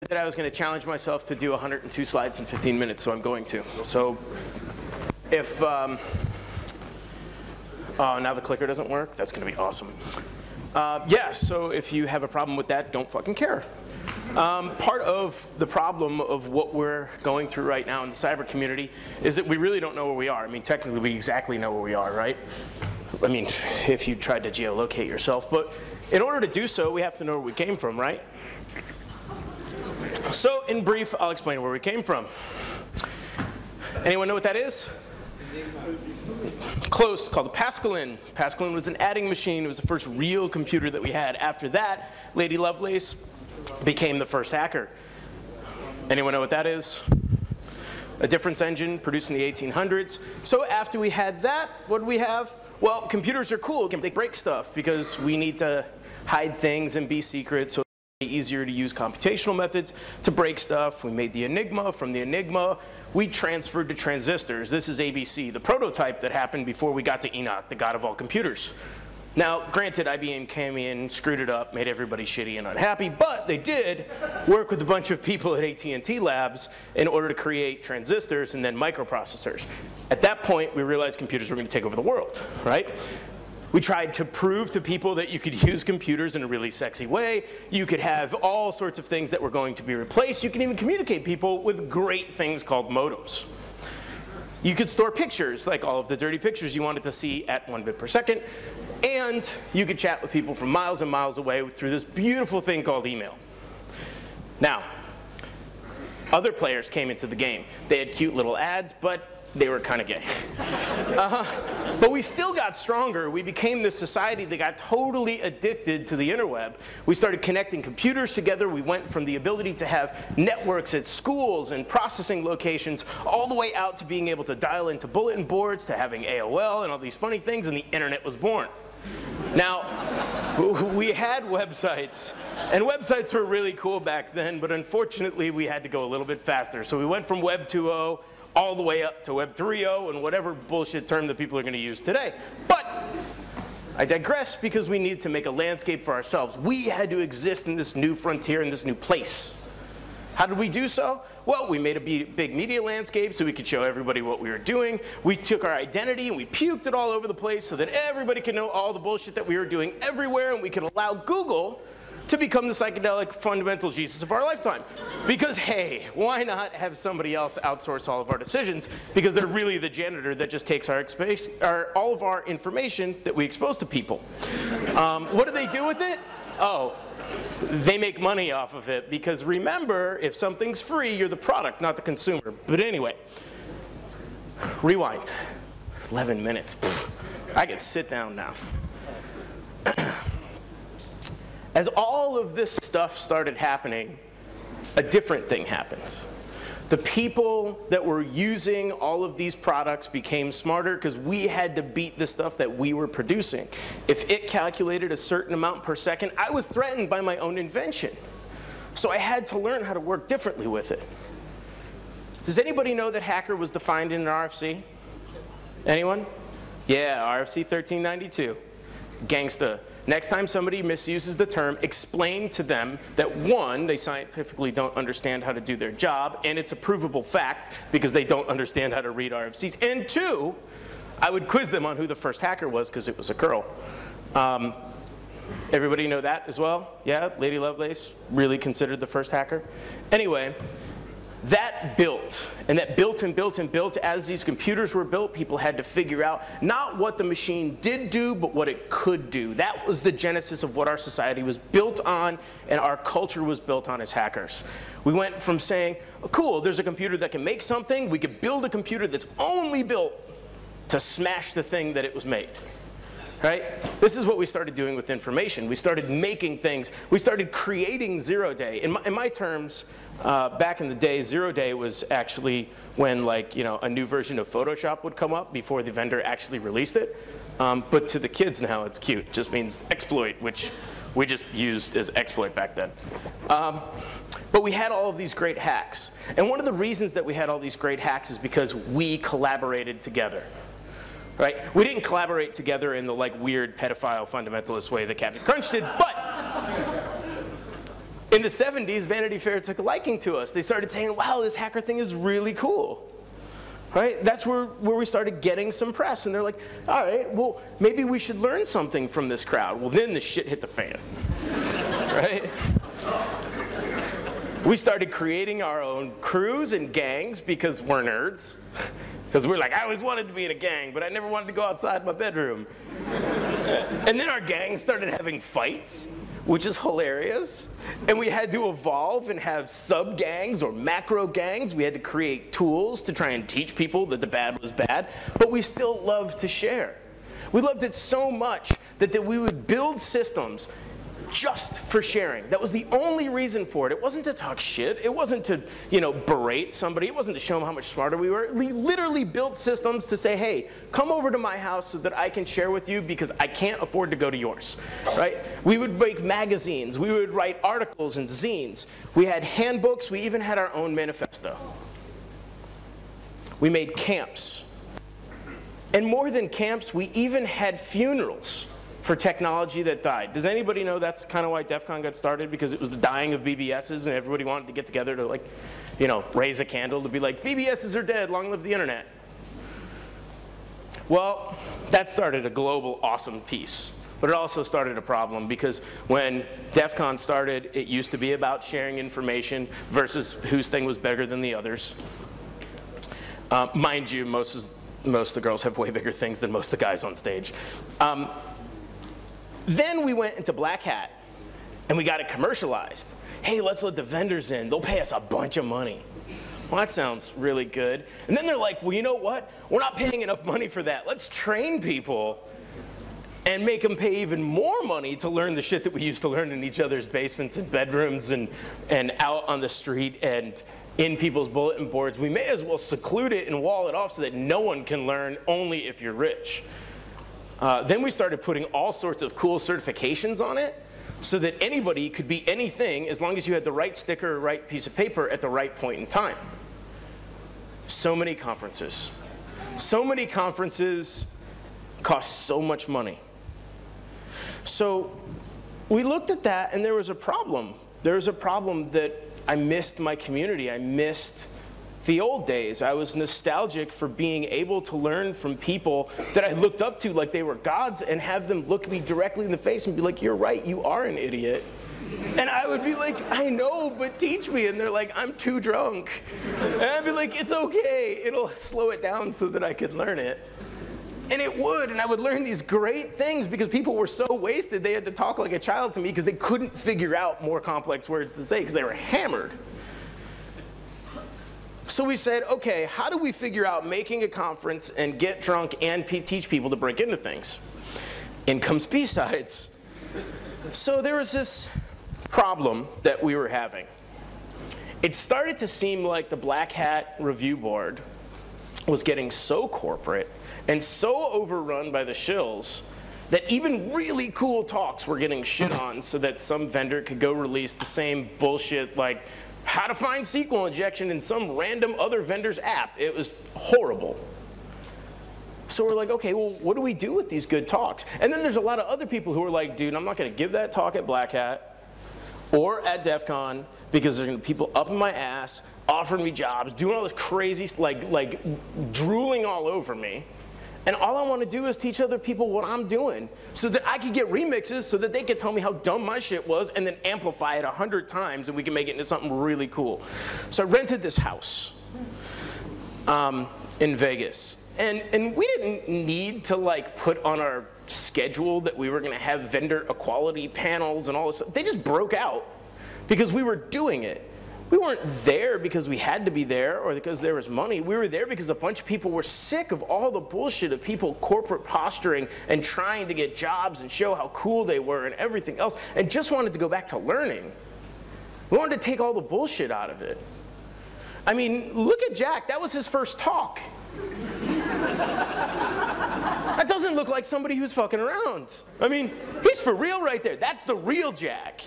that I was going to challenge myself to do 102 slides in 15 minutes, so I'm going to. So if, oh, now the clicker doesn't work? That's going to be awesome. Yeah, so if you have a problem with that, don't fucking care. Part of the problem of what we're going through right now in the cyber community is that we really don't know where we are. I mean, technically, we exactly know where we are, right? I mean, if you tried to geolocate yourself. But in order to do so, we have to know where we came from, right? So in brief, I'll explain where we came from. Anyone know what that is? Close, called the Pascaline. Pascaline was an adding machine. It was the first real computer that we had. After that, Lady Lovelace became the first hacker. Anyone know what that is? A difference engine produced in the 1800s. So after we had that, what did we have? Well, computers are cool. They break stuff because we need to hide things and be secret. So it's easier to use computational methods to break stuff. We made the Enigma. From the Enigma, we transferred to transistors. This is ABC, the prototype that happened before we got to Enoch, the god of all computers. Now, granted, IBM came in, screwed it up, made everybody shitty and unhappy, but they did work with a bunch of people at AT&T Labs in order to create transistors and then microprocessors. At that point, we realized computers were going to take over the world, right? We tried to prove to people that you could use computers in a really sexy way. You could have all sorts of things that were going to be replaced. You can even communicate people with great things called modems. You could store pictures, like all of the dirty pictures you wanted to see at 1 bit per second. And you could chat with people from miles and miles away through this beautiful thing called email. Now, other players came into the game. They had cute little ads, but they were kind of gay. But we still got stronger. We became this society that got totally addicted to the interweb. We started connecting computers together. We went from the ability to have networks at schools and processing locations all the way out to being able to dial into bulletin boards, to having AOL and all these funny things, and the internet was born. Now, we had websites, and websites were really cool back then, but unfortunately we had to go a little bit faster. So we went from Web 2.0 all the way up to Web 3.0 and whatever bullshit term that people are going to use today. But I digress because we needed to make a landscape for ourselves. We had to exist in this new frontier, in this new place. How did we do so? Well, we made a big media landscape so we could show everybody what we were doing. We took our identity and we puked it all over the place so that everybody could know all the bullshit that we were doing everywhere, and we could allow Google to become the psychedelic fundamental Jesus of our lifetime. Because hey, why not have somebody else outsource all of our decisions? Because they're really the janitor that just takes all of our information that we expose to people. What do they do with it? Oh, they make money off of it. Because remember, if something's free, you're the product, not the consumer. But anyway, rewind. 11 minutes. I can sit down now. As all of this stuff started happening, a different thing happens. The people that were using all of these products became smarter because we had to beat the stuff that we were producing. If it calculated a certain amount per second, I was threatened by my own invention. So I had to learn how to work differently with it. Does anybody know that hacker was defined in an RFC? Anyone? Yeah, RFC 1392. Gangsta. Next time somebody misuses the term, explain to them that one, they scientifically don't understand how to do their job, and it's a provable fact because they don't understand how to read RFCs. And two, I would quiz them on who the first hacker was because it was a girl. Everybody know that as well? Yeah, Lady Lovelace, really considered the first hacker. Anyway, that built, and that built and built and built. As these computers were built, people had to figure out not what the machine did do, but what it could do. That was the genesis of what our society was built on and our culture was built on as hackers. We went from saying, oh, cool, there's a computer that can make something. We could build a computer that's only built to smash the thing that it was made. Right? This is what we started doing with information. We started making things. We started creating zero day. In my terms, back in the day, zero day was actually when, like, you know, a new version of Photoshop would come up before the vendor actually released it. But to the kids now, it's cute. It just means exploit, which we just used as exploit back then. But we had all of these great hacks. And one of the reasons that we had all these great hacks is because we collaborated together. Right? We didn't collaborate together in the like weird pedophile fundamentalist way that Captain Crunch did, but In the 70s, Vanity Fair took a liking to us. They started saying, wow, this hacker thing is really cool. Right? That's where we started getting some press. And they're like, all right, well, maybe we should learn something from this crowd. Well, then the shit hit the fan. Right? We started creating our own crews and gangs because we're nerds. Because we're like, I always wanted to be in a gang, but I never wanted to go outside my bedroom. And then our gangs started having fights, which is hilarious. And we had to evolve and have sub-gangs or macro gangs. We had to create tools to try and teach people that the bad was bad. But we still loved to share. We loved it so much that we would build systems just for sharing. That was the only reason for it. It wasn't to talk shit. It wasn't to, berate somebody. It wasn't to show them how much smarter we were. We literally built systems to say, hey, come over to my house so that I can share with you because I can't afford to go to yours, right? We would make magazines. We would write articles and zines. We had handbooks. We even had our own manifesto. We made camps. And more than camps, we even had funerals for technology that died. Does anybody know that's kind of why DEF CON got started? Because it was the dying of BBSs and everybody wanted to get together to raise a candle to be like, BBSs are dead, long live the internet. Well, that started a global awesome piece. But it also started a problem because when DEF CON started, it used to be about sharing information versus whose thing was bigger than the others. Mind you, most of the girls have way bigger things than most of the guys on stage. Then we went into Black Hat, and we got it commercialized. Hey, let's let the vendors in. They'll pay us a bunch of money. Well, that sounds really good. And then they're like, well, you know what? We're not paying enough money for that. Let's train people and make them pay even more money to learn the shit that we used to learn in each other's basements and bedrooms and out on the street and in people's bulletin boards. We may as well seclude it and wall it off so that no one can learn, only if you're rich. Then we started putting all sorts of cool certifications on it so that anybody could be anything as long as you had the right sticker or right piece of paper at the right point in time. So many conferences. So many conferences cost so much money. So we looked at that and there was a problem. There was a problem that I missed my community. I missed the old days. I was nostalgic for being able to learn from people that I looked up to like they were gods and have them look me directly in the face and be like, you're right, you are an idiot. And I would be like, I know, but teach me. And they're like, I'm too drunk. And I'd be like, it's okay. It'll slow it down so that I could learn it. And it would, and I would learn these great things because people were so wasted they had to talk like a child to me because they couldn't figure out more complex words to say because they were hammered. So we said, okay, how do we figure out making a conference and get drunk and teach people to break into things? In comes BSides. So there was this problem that we were having. It started to seem like the Black Hat Review Board was getting so corporate and so overrun by the shills that even really cool talks were getting shit on so that some vendor could go release the same bullshit like how to find SQL injection in some random other vendor's app. It was horrible. So we're like, okay, well, what do we do with these good talks? And then there's a lot of other people who are like, dude, I'm not going to give that talk at Black Hat or at DEF CON because there's going to be people up in my ass offering me jobs, doing all this crazy, like drooling all over me. And all I want to do is teach other people what I'm doing so that I can get remixes so that they can tell me how dumb my shit was and then amplify it 100 times and we can make it into something really cool. So I rented this house in Vegas. And we didn't need to like put on our schedule that we were going to have vendor equality panels and all this stuff. They just broke out because we were doing it. We weren't there because we had to be there or because there was money. We were there because a bunch of people were sick of all the bullshit of people corporate posturing and trying to get jobs and show how cool they were and everything else and just wanted to go back to learning. We wanted to take all the bullshit out of it. I mean, look at Jack. That was his first talk. That doesn't look like somebody who's fucking around. I mean, he's for real right there. That's the real Jack.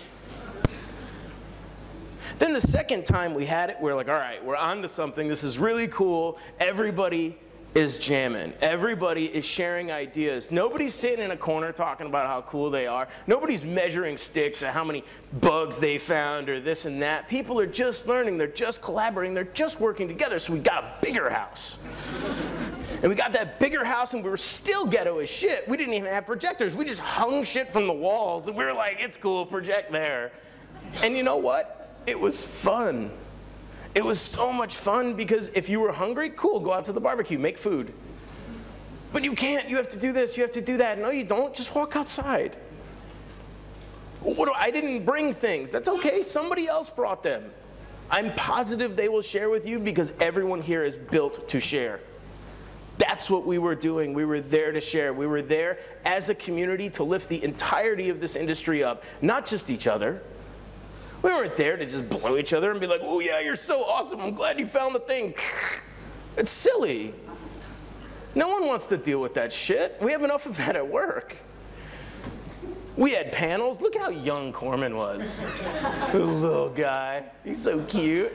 Then the second time we had it, we're like, all right, we're on to something. This is really cool. Everybody is jamming. Everybody is sharing ideas. Nobody's sitting in a corner talking about how cool they are. Nobody's measuring sticks at how many bugs they found or this and that. People are just learning. They're just collaborating. They're just working together. So we got a bigger house. And we got that bigger house, and we were still ghetto as shit. We didn't even have projectors. We just hung shit from the walls, and we were like, it's cool, project there. And you know what? It was fun. It was so much fun because if you were hungry, cool, go out to the barbecue, make food. But you can't, you have to do this, you have to do that. No, you don't, just walk outside. I didn't bring things. That's okay, somebody else brought them. I'm positive they will share with you because everyone here is built to share. That's what we were doing. We were there to share. We were there as a community to lift the entirety of this industry up, not just each other. We weren't there to just blow each other and be like, oh yeah, you're so awesome, I'm glad you found the thing. It's silly. No one wants to deal with that shit. We have enough of that at work. We had panels. Look at how young Corman was. The little guy. He's so cute.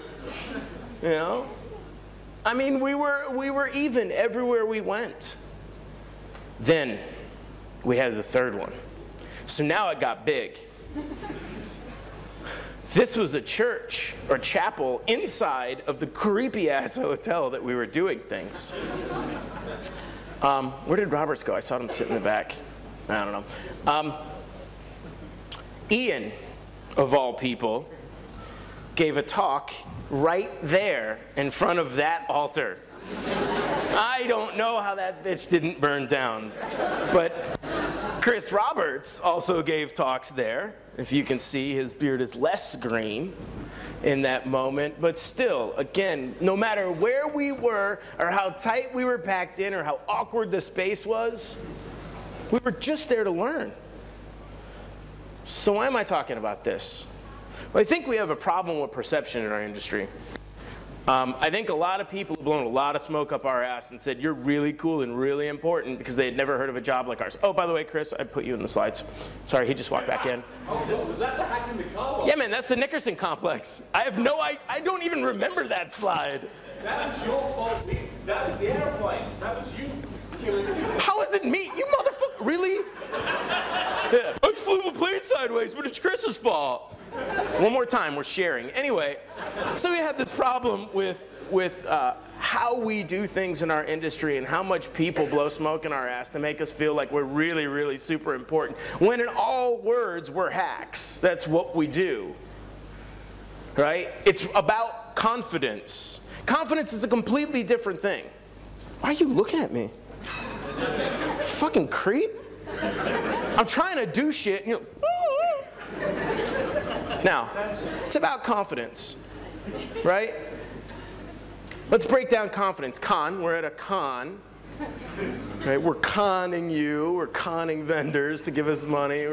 You know? I mean, we were even everywhere we went. Then we had the third one. So now it got big. This was a church or chapel inside of the creepy-ass hotel that we were doing things. Where did Roberts go? I saw him sit in the back. I don't know. Ian, of all people, gave a talk right there in front of that altar. I don't know how that bitch didn't burn down. But Chris Roberts also gave talks there. If you can see, his beard is less green in that moment. But still, again, no matter where we were or how tight we were packed in or how awkward the space was, we were just there to learn. So why am I talking about this? Well, I think we have a problem with perception in our industry. I think a lot of people have blown a lot of smoke up our ass and said, you're really cool and really important because they had never heard of a job like ours. Oh, by the way, Chris, I put you in the slides. Sorry, he just walked back in. Oh, was that the hack in the car? Yeah, man, that's the Nickerson complex. I don't even remember that slide. That was your fault. That was the airplane. That was you. How is it me? You motherfucker, really? Yeah, I just flew a plane sideways, but it's Chris's fault. One more time, we're sharing. Anyway, so we had this problem with how we do things in our industry and how much people blow smoke in our ass to make us feel like we're really, really super important. When in all words, we're hacks. That's what we do, right? It's about confidence. Confidence is a completely different thing. Why are you looking at me? Fucking creep. I'm trying to do shit and you're like, now, it's about confidence, right? Let's break down confidence. Con, we're at a con, right? We're conning you, we're conning vendors to give us money.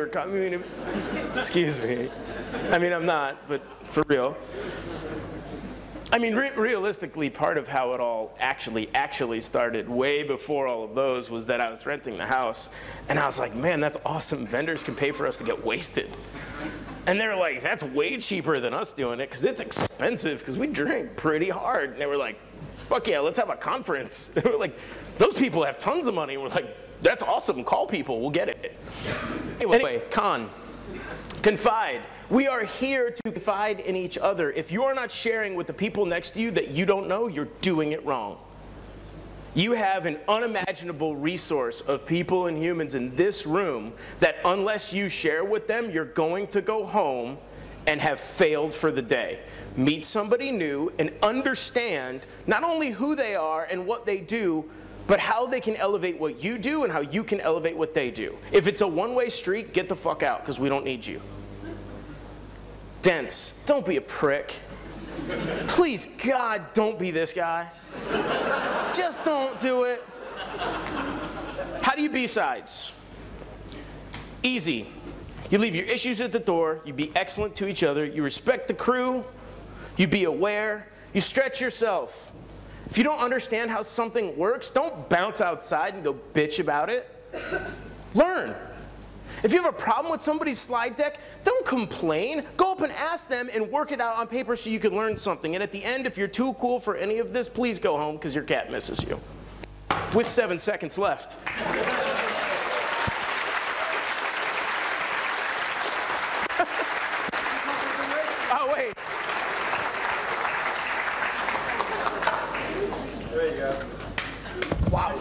Excuse me. I mean, I'm not, but for real. I mean, realistically, part of how it all actually started way before all of those was that I was renting the house, and I was like, man, that's awesome. Vendors can pay for us to get wasted. And they were like, that's way cheaper than us doing it because it's expensive because we drink pretty hard. And they were like, fuck yeah, let's have a conference. They were like, those people have tons of money. And we're like, that's awesome, call people, we'll get it. Anyway, confide. We are here to confide in each other. If you are not sharing with the people next to you that you don't know, you're doing it wrong. You have an unimaginable resource of people and humans in this room that unless you share with them, you're going to go home and have failed for the day. Meet somebody new and understand not only who they are and what they do, but how they can elevate what you do and how you can elevate what they do. If it's a one-way street, get the fuck out because we don't need you. Dense, don't be a prick. Please, God, don't be this guy. Just don't do it. How do you BSides? Easy. You leave your issues at the door, you be excellent to each other, you respect the crew, you be aware, you stretch yourself. If you don't understand how something works, don't bounce outside and go bitch about it. Learn. If you have a problem with somebody's slide deck, don't complain. Go up and ask them and work it out on paper so you can learn something. And at the end, if you're too cool for any of this, please go home because your cat misses you. with 7 seconds left. Oh, wait. There you go. Wow.